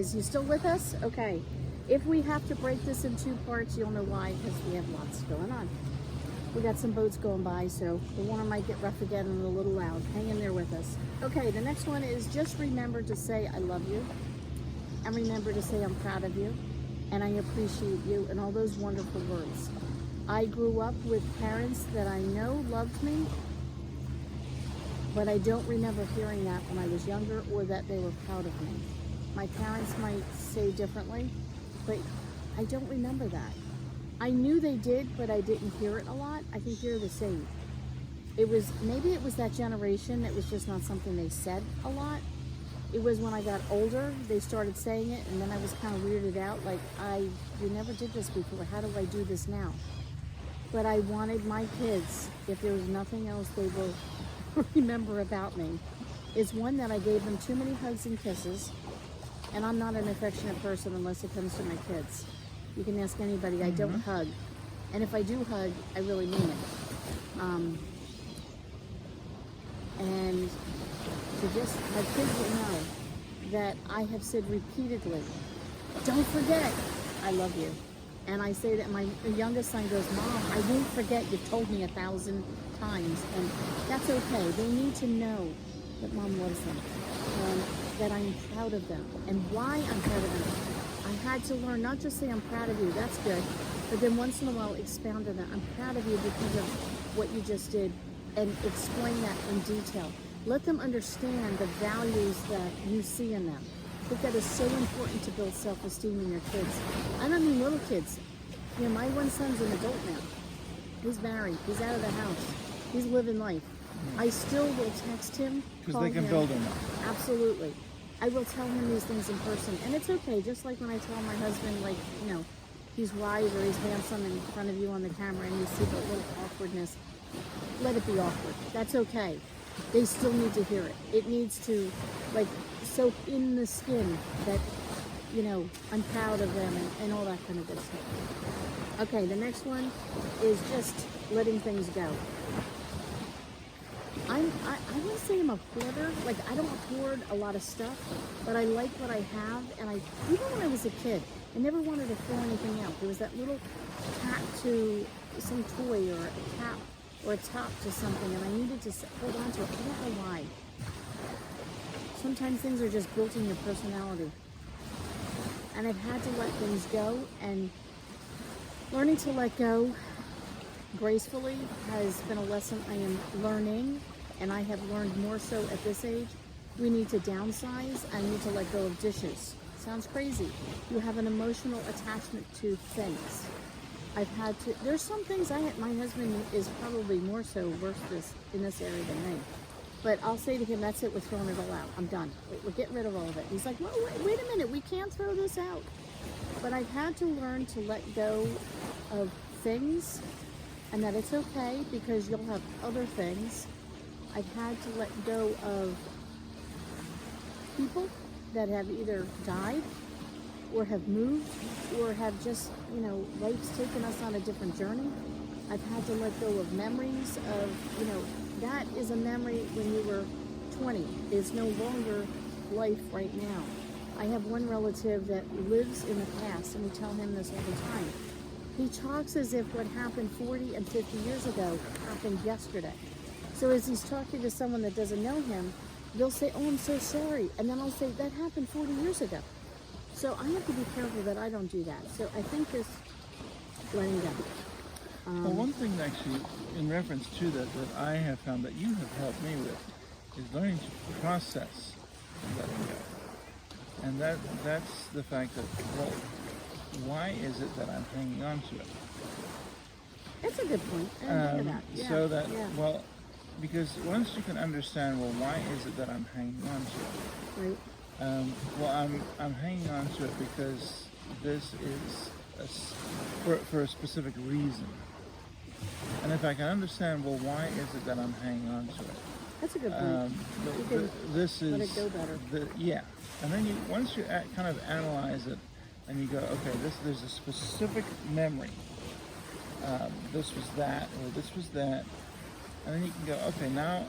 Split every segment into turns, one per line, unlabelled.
guys. You still with us? Okay. If we have to break this in 2 parts, you'll know why, because we have lots going on. We got some boats going by, so the water might get rough again and a little loud. Hang in there with us. Okay, the next one is just remember to say I love you, and remember to say I'm proud of you, and I appreciate you, and all those wonderful words. I grew up with parents that I know loved me, but I don't remember hearing that when I was younger, or that they were proud of me. My parents might say differently, but I don't remember that. I knew they did, but I didn't hear it a lot. I think you're the same. Maybe it was that generation, it was just not something they said a lot. It was when I got older, they started saying it, and then I was kind of weirded out, like, you never did this before, how do I do this now? But I wanted my kids, if there was nothing else they will remember about me, is one, that I gave them too many hugs and kisses, and I'm not an affectionate person unless it comes to my kids. You can ask anybody, I don't hug. And if I do hug, I really mean it. And to just, my kids will know that I have said repeatedly, don't forget, I love you. And I say that, my youngest son goes, Mom, I won't forget, you've told me 1,000 times. And that's okay. They need to know that Mom loves them, and that I'm proud of them, and why I'm proud of them. I had to learn, not just say I'm proud of you, that's good, but then once in a while expound on that. I'm proud of you because of what you just did, and explain that in detail. Let them understand the values that you see in them. I think that is so important to build self-esteem in your kids. I don't mean little kids. You know, my one son's an adult now. He's married, he's out of the house, he's living life. I still will text him,
because they can build them up.
Absolutely. I will tell him these things in person, and it's okay. Just like when I tell my husband, like, you know, he's wise or he's handsome in front of you on the camera, and you see the little awkwardness. Let it be awkward. That's okay. They still need to hear it. It needs to, like, soak in the skin that, you know, I'm proud of them, and all that kind of good stuff. Okay, the next one is just letting things go. I wouldn't say I'm a hoarder. Like, I don't hoard a lot of stuff, but I like what I have. And even when I was a kid, I never wanted to throw anything out. There was that little hat to some toy, or a cap or a top to something, and I needed to hold on to it. I don't know why. Sometimes things are just built in your personality. And I've had to let things go, and learning to let go gracefully has been a lesson I am learning, and I have learned more so at this age. We need to downsize. I need to let go of dishes. Sounds crazy. You have an emotional attachment to things. There's some things my husband is probably more so worse in this area than me. But I'll say to him, that's it, we're throwing it all out. I'm done. We're getting rid of all of it. He's like, well, wait a minute, we can't throw this out. But I've had to learn to let go of things, and that it's okay because you'll have other things. I've had to let go of people that have either died or have moved or have just, you know, life's taken us on a different journey. I've had to let go of memories of, you know, that is a memory when you were 20. It's no longer life right now. I have one relative that lives in the past, and we tell him this all the time. He talks as if what happened 40 and 50 years ago happened yesterday. So as he's talking to someone that doesn't know him, they'll say, oh, I'm so sorry. And then I'll say, that happened 40 years ago. So I have to be careful that I don't do that. So I think this letting go.
Well, one thing actually, in reference to that I have found that you have helped me with, is learning to process letting go. And that's the fact that, well, why is it that I'm hanging on to it?
That's a good point. I didn't think of that. Yeah.
So that, well, because once you can understand, well, why is it that I'm hanging on to it?
Right.
Well, I'm hanging on to it because this is for a specific reason. And if I can understand, well, why is it that I'm hanging on to it?
That's a good point.
This is
let it go better.
And then once you kind of analyze it, and you go, okay, there's a specific memory. This was that, or this was that, and then you can go, okay, now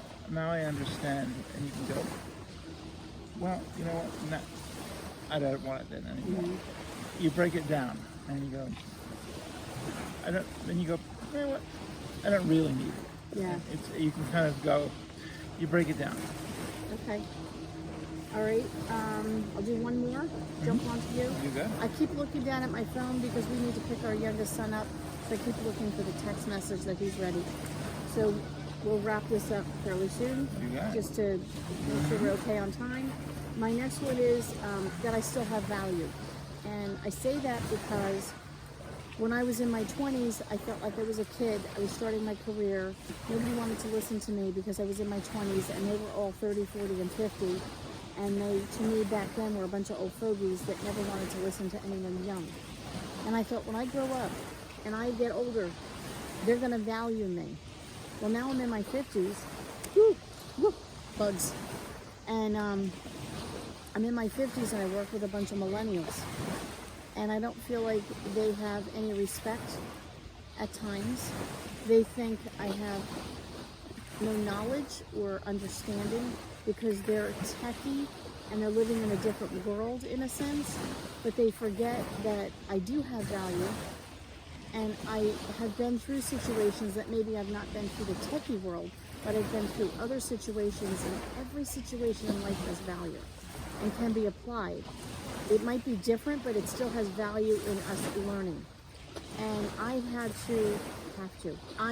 I understand, and you can go, well, you know what? I don't want it then anymore. You break it down and you go, then you go, you know what? I don't really need it.
Yeah.
You can kind of go, you break it down.
Okay. All right. I'll do one more. Jump onto you.
You go.
I keep looking down at my phone because we need to pick our youngest son up. So I keep looking for the text message that he's ready. So we'll wrap this up fairly soon.
You got it.
Just to make sure we're okay on time. My next one is that I still have value. And I say that because when I was in my 20s, I felt like I was a kid. I was starting my career. Nobody wanted to listen to me because I was in my 20s and they were all 30, 40, and 50. And they, to me back then, were a bunch of old fogies that never wanted to listen to anyone young. And I thought, when I grow up and I get older, they're gonna value me. Well, now I'm in my 50s. Woo, woo, bugs. And I'm in my 50s and I work with a bunch of millennials. And I don't feel like they have any respect at times. They think I have no knowledge or understanding because they're techie and they're living in a different world in a sense, but they forget that I do have value and I have been through situations that maybe I've not been through the techie world, but I've been through other situations, and every situation in life has value and can be applied. It might be different, but it still has value in us learning. And I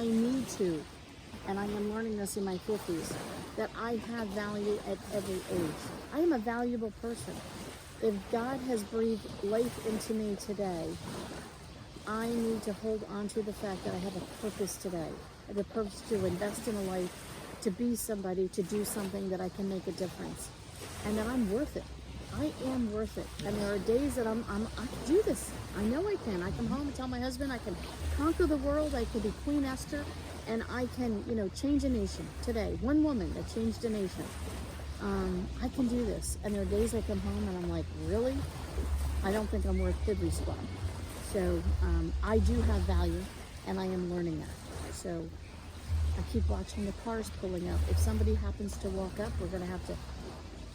need to, and I am learning this in my 50s, that I have value at every age. I am a valuable person. If God has breathed life into me today, I need to hold on to the fact that I have a purpose today. I have a purpose to invest in a life, to be somebody, to do something that I can make a difference. And that I'm worth it. I am worth it. And there are days that I can do this. I know I can. I come home and tell my husband I can conquer the world. I can be Queen Esther. And I can, change a nation today. One woman that changed a nation. I can do this. And there are days I come home and I'm like, really? I don't think I'm worth Piddly Squad. So I do have value and I am learning that. So I keep watching the cars pulling up. If somebody happens to walk up, we're going to have to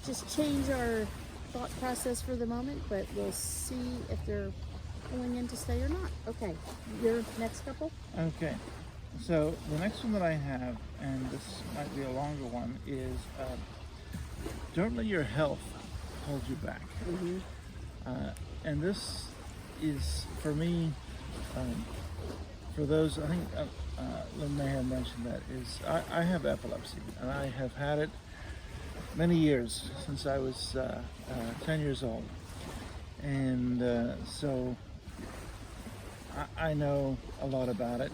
just change our thought process for the moment, but we'll see if they're pulling in to stay or not. Okay, your next couple?
Okay, so the next one that I have, and this might be a longer one, is don't let your health hold you back. And this is, for me, for those, I think Lynn may have mentioned that, is I have epilepsy, and I have had it many years, since I was 10 years old. And so I know a lot about it.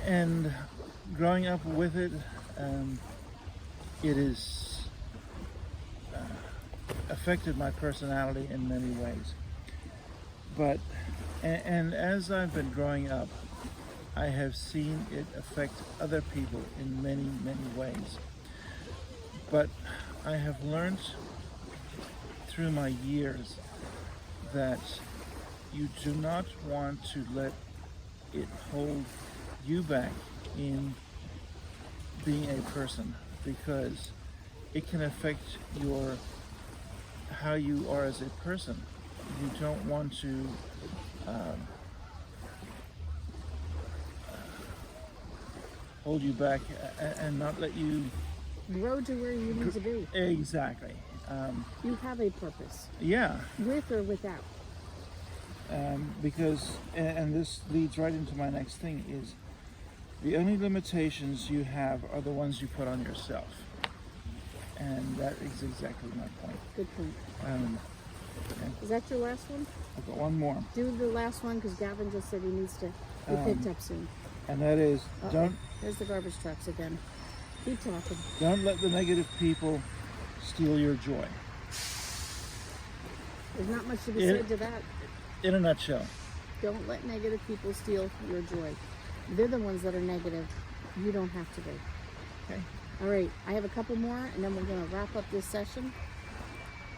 And growing up with it, it has affected my personality in many ways. But, and as I've been growing up, I have seen it affect other people in many, many ways. But I have learned through my years that you do not want to let it hold you back in being a person, because it can affect how you are as a person. You don't want to hold you back and not let you
grow to where you need to be.
Exactly.
You have a purpose.
Yeah.
With or without.
Because, and this leads right into my next thing, is the only limitations you have are the ones you put on yourself. And that is exactly my point.
Good point.
Okay.
Is that your last one?
I've got one more.
Do the last one, because Gavin just said he needs to be picked up soon.
And that is,
There's the garbage trucks again. Keep talking.
Don't let the negative people steal your joy.
There's not much to be said to that.
In a nutshell.
Don't let negative people steal your joy. They're the ones that are negative. You don't have to be.
Okay.
All right, I have a couple more, and then we're going to wrap up this session.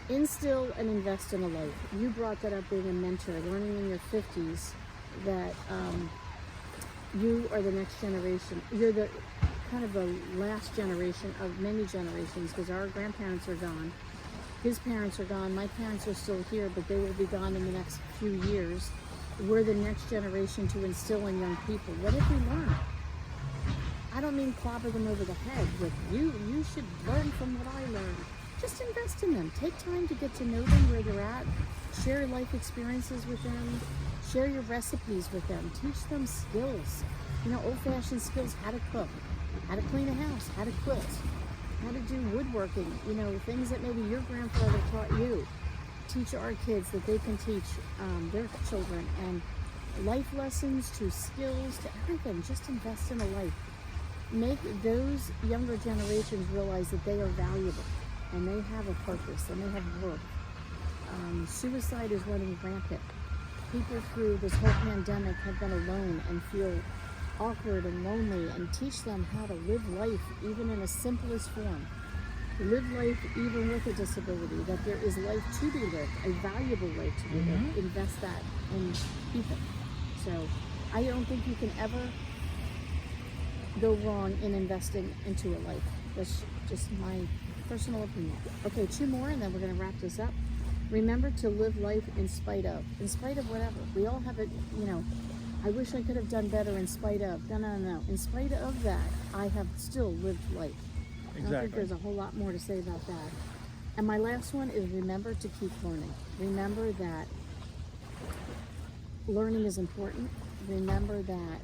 Instill and invest in a life. You brought that up, being a mentor, learning in your 50s that you are the next generation. You're the kind of the last generation of many generations, because our grandparents are gone, his parents are gone, my parents are still here, but they will be gone in the next few years. We're the next generation to instill in young people. What have we learned? I don't mean clobber them over the head with you should learn from what I learned. Just invest in them. Take time to get to know them where they're at. Share your life experiences with them. Share your recipes with them. Teach them skills. You know, old-fashioned skills, how to cook, how to clean a house, how to quilt, how to do woodworking, you know, things that maybe your grandfather taught you. Teach our kids that they can teach their children, and life lessons to skills to everything. Just invest in a life. Make those younger generations realize that they are valuable and they have a purpose and they have worth. Suicide is running rampant. People through this whole pandemic have been alone and feel awkward and lonely, and teach them how to live life even in the simplest form. Live life even with a disability, that there is life to be lived, a valuable life to be lived. Invest that in people. So I don't think you can ever go wrong in investing into a life. That's just my personal opinion. Okay, 2 more and then we're going to wrap this up. Remember to live life in spite of whatever. We all have it, you know, I wish I could have done better in spite of. No. In spite of that, I have still lived life.
Exactly.
I don't think there's a whole lot more to say about that. And my last one is remember to keep learning. Remember that learning is important. Remember that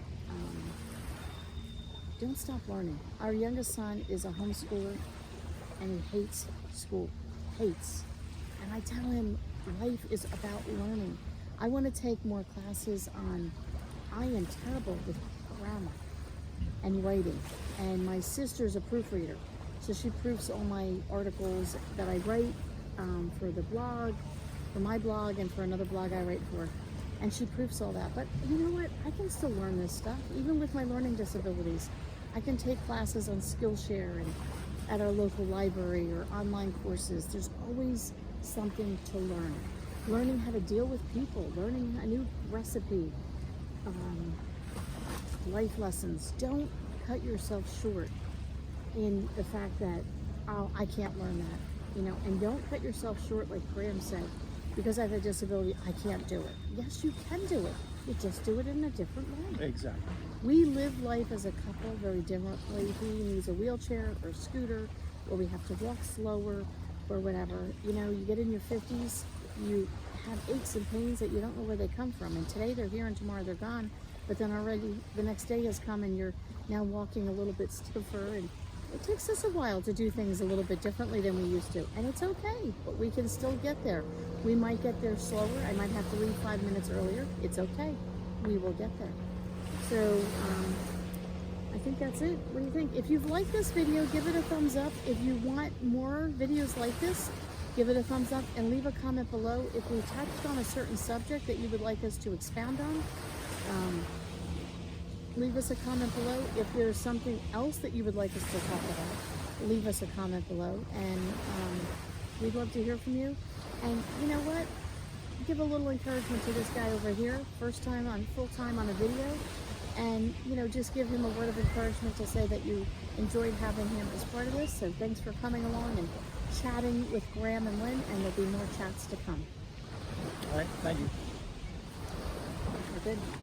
don't stop learning. Our youngest son is a homeschooler and he hates school. Hates. And I tell him life is about learning. I want to take more classes on, I am terrible with grammar and writing. And my sister's a proofreader. So she proofs all my articles that I write for the blog, for my blog, and for another blog I write for. And she proofs all that. But you know what? I can still learn this stuff, even with my learning disabilities. I can take classes on Skillshare and at our local library or online courses. There's always something to learn. Learning how to deal with people, learning a new recipe, life lessons. Don't cut yourself short in the fact that, oh, I can't learn that, you know, and don't cut yourself short like Graeme said, because I have a disability, I can't do it. Yes, you can do it. You just do it in a different way.
Exactly.
We live life as a couple very differently. He needs a wheelchair or a scooter, or we have to walk slower or whatever. You know, you get in your 50s, you have aches and pains that you don't know where they come from. And today they're here and tomorrow they're gone. But then already the next day has come and you're now walking a little bit stiffer. And it takes us a while to do things a little bit differently than we used to. And it's okay, but we can still get there. We might get there slower. I might have to leave 5 minutes earlier. It's okay. We will get there. So I think that's it. What do you think? If you've liked this video, give it a thumbs up. If you want more videos like this, give it a thumbs up and leave a comment below. If we touched on a certain subject that you would like us to expound on, leave us a comment below. If there's something else that you would like us to talk about, leave us a comment below. And we'd love to hear from you. And you know what? Give a little encouragement to this guy over here. First time on, full time on a video. And, you know, just give him a word of encouragement to say that you enjoyed having him as part of this. So thanks for coming along and chatting with Graeme and Lynn, and there'll be more chats to come.
All right, thank you.
We're good.